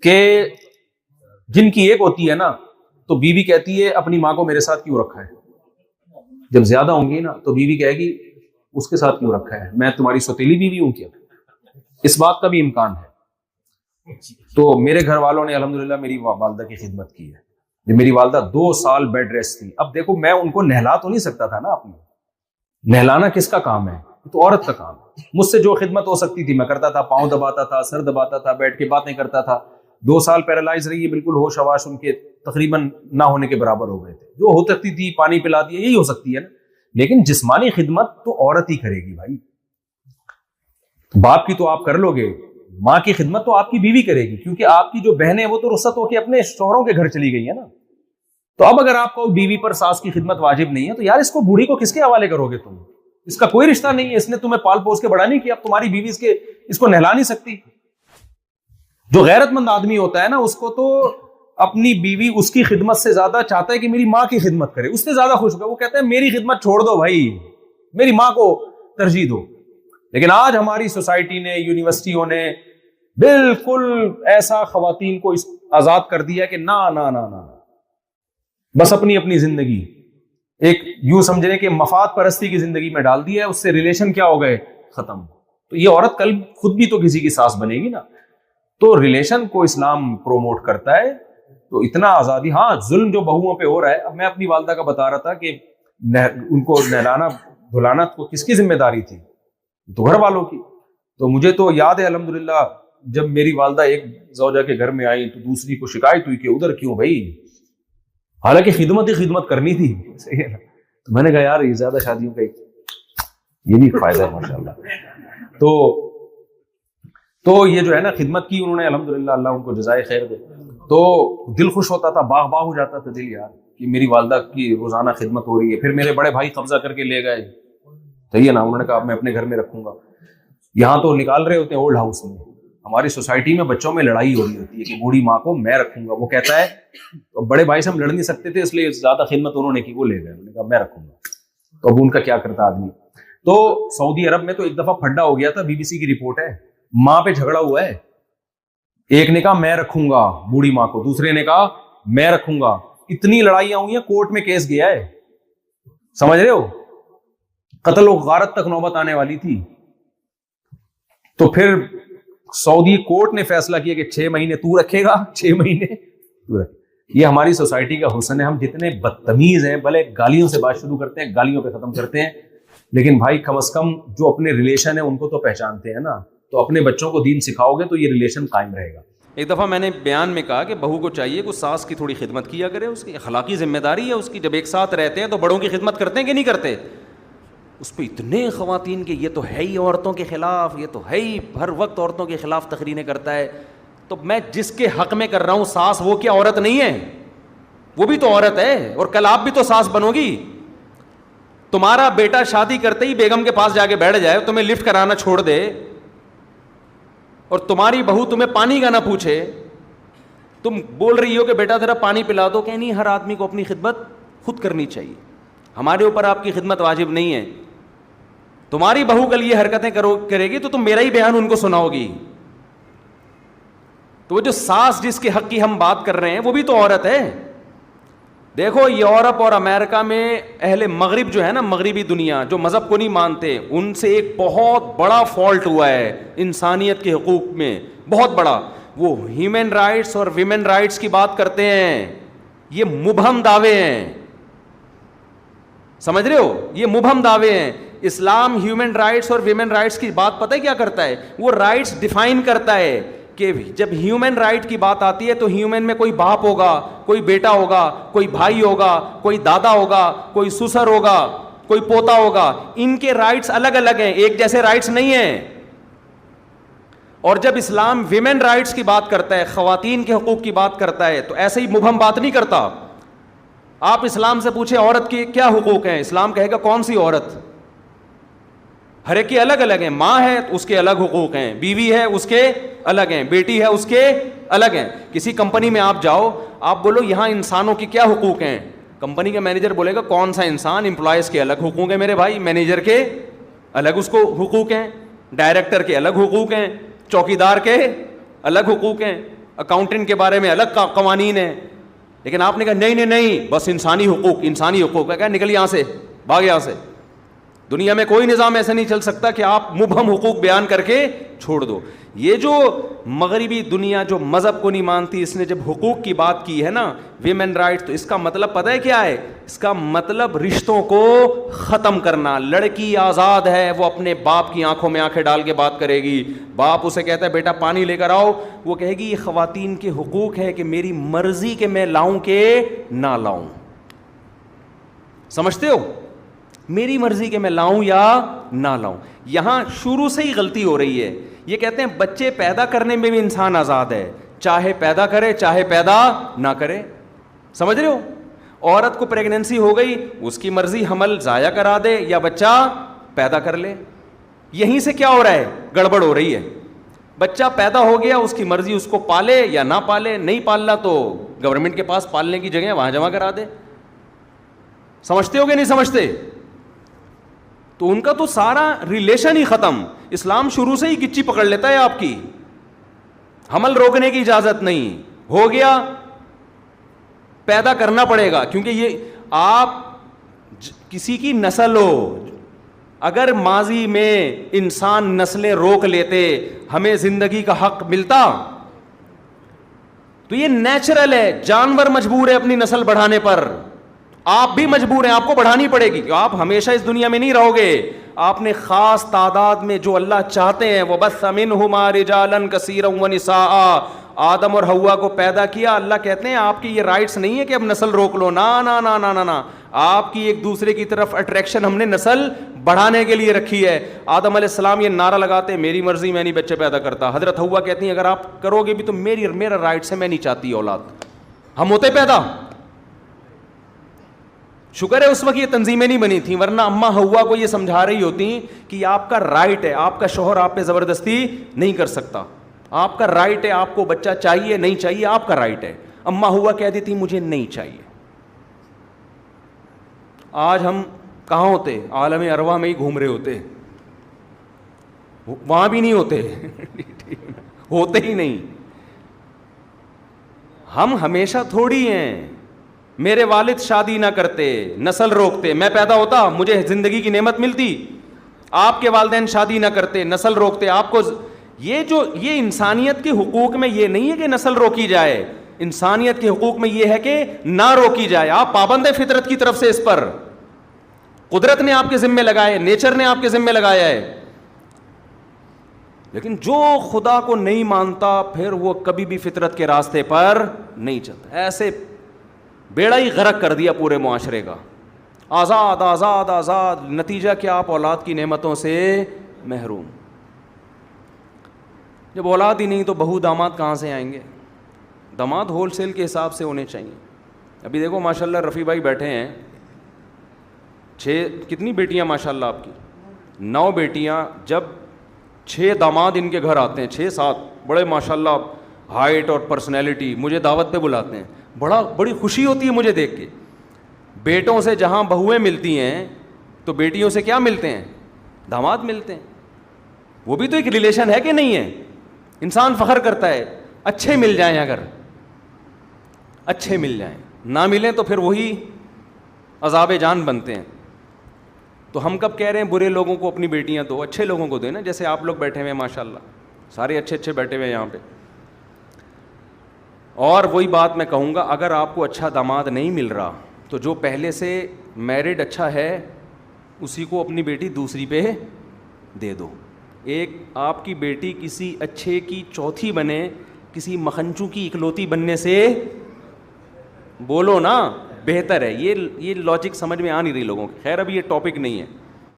کہ جن کی ایک ہوتی ہے نا تو بیوی کہتی ہے اپنی ماں کو میرے ساتھ کیوں رکھا ہے، جب زیادہ ہوں گی نا تو بیوی کہے گی اس کے ساتھ کیوں رکھا ہے، میں تمہاری سوتیلی بیوی ہوں کیا؟ اس بات کا بھی امکان ہے۔ تو میرے گھر والوں نے الحمدللہ میری والدہ کی خدمت کی ہے۔ میری والدہ 2 سال بیڈ ریسٹ تھی۔ اب دیکھو میں ان کو نہلا تو نہیں سکتا تھا نا، اپنی نہلانا کس کا کام ہے؟ تو عورت کا کام ہے۔ مجھ سے جو خدمت ہو سکتی تھی میں کرتا تھا، پاؤں دباتا تھا، سر دباتا تھا، بیٹھ کے باتیں کرتا تھا۔ 2 سال پیرالائز رہی ہے، بالکل ہوش آواش ان کے تقریباً نہ ہونے کے برابر ہو گئے تھے۔ جو ہو سکتی تھی پانی پلا دیا، یہی ہو سکتی ہے نا، لیکن جسمانی خدمت تو عورت ہی کرے گی بھائی۔ باپ کی تو آپ کر لو گے، ماں کی خدمت تو آپ کی بیوی کرے گی، کیونکہ آپ کی جو بہنیں وہ تو رخصت ہو کے اپنے شوہروں کے گھر چلی گئی ہے نا۔ تو اب اگر آپ کو بیوی پر ساس کی خدمت واجب نہیں ہے تو یار اس کو بوڑھی کو کس کے حوالے کرو گے تم؟ اس کا کوئی رشتہ نہیں ہے، اس نے تمہیں پال پوس کے بڑا نہیں کیا، اب تمہاری بیوی اس کو نہلا نہیں سکتی۔ جو غیرت مند آدمی ہوتا ہے نا اس کو تو اپنی بیوی اس کی خدمت سے زیادہ چاہتا ہے کہ میری ماں کی خدمت کرے، اس سے زیادہ خوش ہوگا۔ وہ کہتا ہے میری خدمت چھوڑ دو بھائی، میری ماں کو ترجیح دو۔ لیکن آج ہماری سوسائٹی نے، یونیورسٹیوں نے بالکل ایسا خواتین کو آزاد کر دیا کہ نہ نہ نہ نہ بس اپنی اپنی زندگی ایک یوں سمجھنے کہ مفاد پرستی کی زندگی میں ڈال دیا ہے، اس سے ریلیشن کیا ہو گئے؟ ختم۔ تو یہ عورت کل خود بھی تو کسی کی ساس بنے گی نا۔ تو ریلیشن کو اسلام پروموٹ کرتا ہے، تو اتنا آزادی۔ ہاں ظلم جو بہوؤں پہ ہو رہا ہے، اب میں اپنی والدہ کا بتا رہا تھا کہ ان کو نہلانا دھلانا کو کس کی ذمہ داری تھی؟ تو گھر والوں کی۔ تو مجھے تو یاد ہے الحمدللہ جب میری والدہ ایک زوجہ کے گھر میں آئی تو دوسری کو شکایت ہوئی کہ ادھر کیوں بھائی، حالانکہ خدمت ہی خدمت کرنی تھی، صحیح ہے نا۔ تو میں نے کہا یار یہ زیادہ شادیوں کا یہ بھی فائدہ ہے ماشاءاللہ۔ تو یہ جو ہے نا خدمت کی انہوں نے الحمدللہ، اللہ ان کو جزائے خیر دے۔ تو دل خوش ہوتا تھا، باغ باغ ہو جاتا تھا دل یار کہ میری والدہ کی روزانہ خدمت ہو رہی ہے۔ پھر میرے بڑے بھائی قبضہ کر کے لے گئے، صحیح ہے نا، انہوں نے کہا میں اپنے گھر میں رکھوں گا۔ یہاں تو نکال رہے ہوتے ہیں اولڈ ہاؤس میں۔ ہماری سوسائٹی میں بچوں میں لڑائی ہو رہی ہوتی ہے کہ بوڑھی ماں کو میں رکھوں گا، وہ کہتا ہے بڑے بھائی سے ہم لڑ نہیں سکتے تھے اس لیے زیادہ خدمت انہوں نے کی، وہ لے گئے، انہوں نے کہا میں رکھوں گا۔ تو اب ان کا کیا کرتا آدمی۔ تو سعودی عرب میں تو ایک دفعہ پھڈا ہو گیا تھا، BBC کی رپورٹ ہے، ماں پہ جھگڑا ہوا ہے، ایک نے کہا میں رکھوں گا بوڑھی ماں کو، دوسرے نے کہا میں رکھوں گا۔ اتنی لڑائیاں ہوئی ہیں، کورٹ میں کیس گیا ہے، سمجھ رہے ہو، قتل و غارت تک نوبت آنے والی تھی۔ تو پھر سعودی کورٹ نے فیصلہ کیا کہ 6 مہینے تو رکھے گا، 6 مہینے تو رکھے۔ یہ ہماری سوسائٹی کا حسن ہے، ہم جتنے بدتمیز ہیں، بھلے گالیوں سے بات شروع کرتے ہیں، گالیوں پہ ختم کرتے ہیں، لیکن بھائی کم از کم جو اپنے ریلیشن ہیں ان کو تو پہچانتے ہیں نا۔ تو اپنے بچوں کو دین سکھاؤ گے تو یہ ریلیشن قائم رہے گا۔ ایک دفعہ میں نے بیان میں کہا کہ بہو کو چاہیے کہ ساس کی تھوڑی خدمت کیا کرے، اس کی اخلاقی ذمہ داری ہے اس کی۔ جب ایک ساتھ رہتے ہیں تو بڑوں کی خدمت کرتے ہیں کہ نہیں کرتے؟ اس پہ اتنے خواتین کہ یہ تو ہے ہی عورتوں کے خلاف، یہ تو ہے ہی ہر وقت عورتوں کے خلاف تقریریں کرتا ہے۔ تو میں جس کے حق میں کر رہا ہوں ساس، وہ کیا عورت نہیں ہے؟ وہ بھی تو عورت ہے، اور کل آپ بھی تو ساس بنو گی۔ تمہارا بیٹا شادی کرتے ہی بیگم کے پاس جا کے بیٹھ جائے، تمہیں لفٹ کرانا چھوڑ دے، اور تمہاری بہو تمہیں پانی کا نہ پوچھے، تم بول رہی ہو کہ بیٹا ذرا پانی پلا دو، کہ نہیں ہر آدمی کو اپنی خدمت خود کرنی چاہیے، ہمارے اوپر آپ کی خدمت واجب نہیں ہے۔ تمہاری بہو کل یہ حرکتیں کرے گی تو تم میرا ہی بیان ان کو سناؤ گی۔ تو وہ جو ساس جس کے حق کی ہم بات کر رہے ہیں وہ بھی تو عورت ہے۔ دیکھو یورپ اور امریکہ میں اہل مغرب جو ہے نا، مغربی دنیا جو مذہب کو نہیں مانتے، ان سے ایک بہت بڑا فالٹ ہوا ہے انسانیت کے حقوق میں، بہت بڑا۔ وہ ہیومن رائٹس اور ویمن رائٹس کی بات کرتے ہیں، یہ مبہم دعوے ہیں، سمجھ رہے ہو، یہ مبہم دعوے ہیں۔ اسلام ہیومن رائٹس اور ویمن رائٹس کی بات پتہ ہے کیا کرتا ہے؟ وہ رائٹس ڈیفائن کرتا ہے کہ جب ہیومن رائٹ کی بات آتی ہے تو ہیومن میں کوئی باپ ہوگا، کوئی بیٹا ہوگا، کوئی بھائی ہوگا، کوئی دادا ہوگا، کوئی سسر ہوگا، کوئی پوتا ہوگا، ان کے رائٹس الگ الگ ہیں، ایک جیسے رائٹس نہیں ہیں۔ اور جب اسلام ویمن رائٹس کی بات کرتا ہے، خواتین کے حقوق کی بات کرتا ہے، تو ایسے ہی مبہم بات نہیں کرتا۔ آپ اسلام سے پوچھیں عورت کے کیا حقوق ہیں، اسلام کہے گا کون سی عورت؟ ہر ایک کے الگ الگ ہیں، ماں ہے اس کے الگ حقوق ہیں، بیوی ہے اس کے الگ ہیں، بیٹی ہے اس کے الگ ہیں۔ کسی کمپنی میں آپ جاؤ، آپ بولو یہاں انسانوں کی کیا حقوق ہیں، کمپنی کا مینیجر بولے گا کون سا انسان؟ امپلائز کے الگ حقوق ہیں میرے بھائی، مینیجر کے الگ اس کو حقوق ہیں، ڈائریکٹر کے الگ حقوق ہیں، چوکیدار کے الگ حقوق ہیں۔ اکاؤنٹنٹ کے بارے میں الگ قوانین ہیں. لیکن آپ نے کہا نہیں نہیں نہیں, بس انسانی حقوق, انسانی حقوق. کہا نکل یہاں سے, بھاگ یہاں سے. دنیا میں کوئی نظام ایسا نہیں چل سکتا کہ آپ مبہم حقوق بیان کر کے چھوڑ دو. یہ جو مغربی دنیا جو مذہب کو نہیں مانتی, اس نے جب حقوق کی بات کی ہے نا, ویمن رائٹ, تو اس کا مطلب پتہ ہے کیا ہے؟ اس کا مطلب رشتوں کو ختم کرنا. لڑکی آزاد ہے, وہ اپنے باپ کی آنکھوں میں آنکھیں ڈال کے بات کرے گی. باپ اسے کہتا ہے بیٹا پانی لے کر آؤ, وہ کہے گی یہ خواتین کے حقوق ہے کہ میری مرضی کہ میں لاؤں کہ نہ لاؤں. سمجھتے ہو؟ میری مرضی کہ میں لاؤں یا نہ لاؤں. یہاں شروع سے ہی غلطی ہو رہی ہے. یہ کہتے ہیں بچے پیدا کرنے میں بھی انسان آزاد ہے, چاہے پیدا کرے چاہے پیدا نہ کرے. سمجھ رہے ہو؟ عورت کو پریگننسی ہو گئی, اس کی مرضی حمل ضائع کرا دے یا بچہ پیدا کر لے. یہیں سے کیا ہو رہا ہے؟ گڑبڑ ہو رہی ہے. بچہ پیدا ہو گیا, اس کی مرضی اس کو پالے یا نہ پالے, نہیں پالنا تو گورنمنٹ کے پاس پالنے کی جگہ وہاں جمع کرا دے. سمجھتے ہو کہ نہیں سمجھتے؟ تو ان کا تو سارا ریلیشن ہی ختم. اسلام شروع سے ہی گچی پکڑ لیتا ہے آپ کی. حمل روکنے کی اجازت نہیں, ہو گیا پیدا کرنا پڑے گا, کیونکہ یہ آپ کسی کی نسل ہو. اگر ماضی میں انسان نسلیں روک لیتے, ہمیں زندگی کا حق ملتا. تو یہ نیچرل ہے, جانور مجبور ہے اپنی نسل بڑھانے پر, آپ بھی مجبور ہیں, آپ کو بڑھانی پڑے گی. کہ آپ ہمیشہ اس دنیا میں نہیں رہو گے. آپ نے خاص تعداد میں جو اللہ چاہتے ہیں, وَبَثَّ مِنْهُمَا رِجَالًا كَثِيرًا وَنِسَاءً, آدم اور حوا کو پیدا کیا. اللہ کہتے ہیں آپ کی یہ رائٹس نہیں ہے کہ اب نسل روک لو, نا نا نا نا نا, آپ کی ایک دوسرے کی طرف اٹریکشن ہم نے نسل بڑھانے کے لیے رکھی ہے. آدم علیہ السلام یہ نعرہ لگاتے ہیں میری مرضی, میں نہیں بچے پیدا کرتا. حضرت حوا کہتی ہیں اگر آپ کرو گے بھی تو میرا رائٹس ہے, میں نہیں چاہتی اولاد. ہم ہوتے پیدا. شکر ہے اس وقت یہ تنظیمیں نہیں بنی تھیں, ورنہ اماں حوا کو یہ سمجھا رہی ہوتی کہ یہ آپ کا رائٹ ہے, آپ کا شوہر آپ پہ زبردستی نہیں کر سکتا, آپ کا رائٹ ہے, آپ کو بچہ چاہیے نہیں چاہیے آپ کا رائٹ ہے. اماں حوا کہتی تھی مجھے نہیں چاہیے. آج ہم کہاں ہوتے؟ عالم ارواح میں ہی گھوم رہے ہوتے, وہاں بھی نہیں ہوتے ہوتے ہی نہیں. ہم ہمیشہ تھوڑی ہیں. میرے والد شادی نہ کرتے, نسل روکتے, میں پیدا ہوتا, مجھے زندگی کی نعمت ملتی. آپ کے والدین شادی نہ کرتے, نسل روکتے, آپ کو یہ انسانیت کے حقوق میں یہ نہیں ہے کہ نسل روکی جائے. انسانیت کے حقوق میں یہ ہے کہ نہ روکی جائے. آپ پابند ہے فطرت کی طرف سے اس پر. قدرت نے آپ کے ذمے لگائے, نیچر نے آپ کے ذمے لگایا ہے. لیکن جو خدا کو نہیں مانتا پھر وہ کبھی بھی فطرت کے راستے پر نہیں چلتا. ایسے بیڑا ہی غرق کر دیا پورے معاشرے کا. آزاد آزاد آزاد, نتیجہ کیا؟ آپ اولاد کی نعمتوں سے محروم. جب اولاد ہی نہیں تو بہو داماد کہاں سے آئیں گے؟ داماد ہول سیل کے حساب سے ہونے چاہیے. ابھی دیکھو ماشاءاللہ رفیع بھائی بیٹھے ہیں, 6 کتنی بیٹیاں ماشاءاللہ آپ کی؟ 9 بیٹیاں. جب 6 داماد ان کے گھر آتے ہیں, 6-7 بڑے ماشاءاللہ ہائٹ اور پرسنالٹی, مجھے دعوت پہ بلاتے ہیں, بڑی خوشی ہوتی ہے مجھے دیکھ کے. بیٹوں سے جہاں بہویں ملتی ہیں تو بیٹیوں سے کیا ملتے ہیں؟ داماد ملتے ہیں. وہ بھی تو ایک ریلیشن ہے کہ نہیں ہے؟ انسان فخر کرتا ہے. اچھے مل جائیں, اگر اچھے مل جائیں, نہ ملیں تو پھر وہی عذاب جان بنتے ہیں. تو ہم کب کہہ رہے ہیں برے لوگوں کو اپنی بیٹیاں دو, اچھے لوگوں کو دیں نا. جیسے آپ لوگ بیٹھے ہوئے ہیں ماشاءاللہ, سارے اچھے بیٹھے ہوئے ہیں یہاں پہ. اور وہی بات میں کہوں گا, اگر آپ کو اچھا داماد نہیں مل رہا تو جو پہلے سے میرڈ اچھا ہے اسی کو اپنی بیٹی دوسری پہ دے دو. ایک آپ کی بیٹی کسی اچھے کی چوتھی بنے کسی مکھنچو کی اکلوتی بننے سے, بولو نا, بہتر ہے. یہ لاجک سمجھ میں آ نہیں رہی لوگوں کی. خیر ابھی یہ ٹاپک نہیں ہے.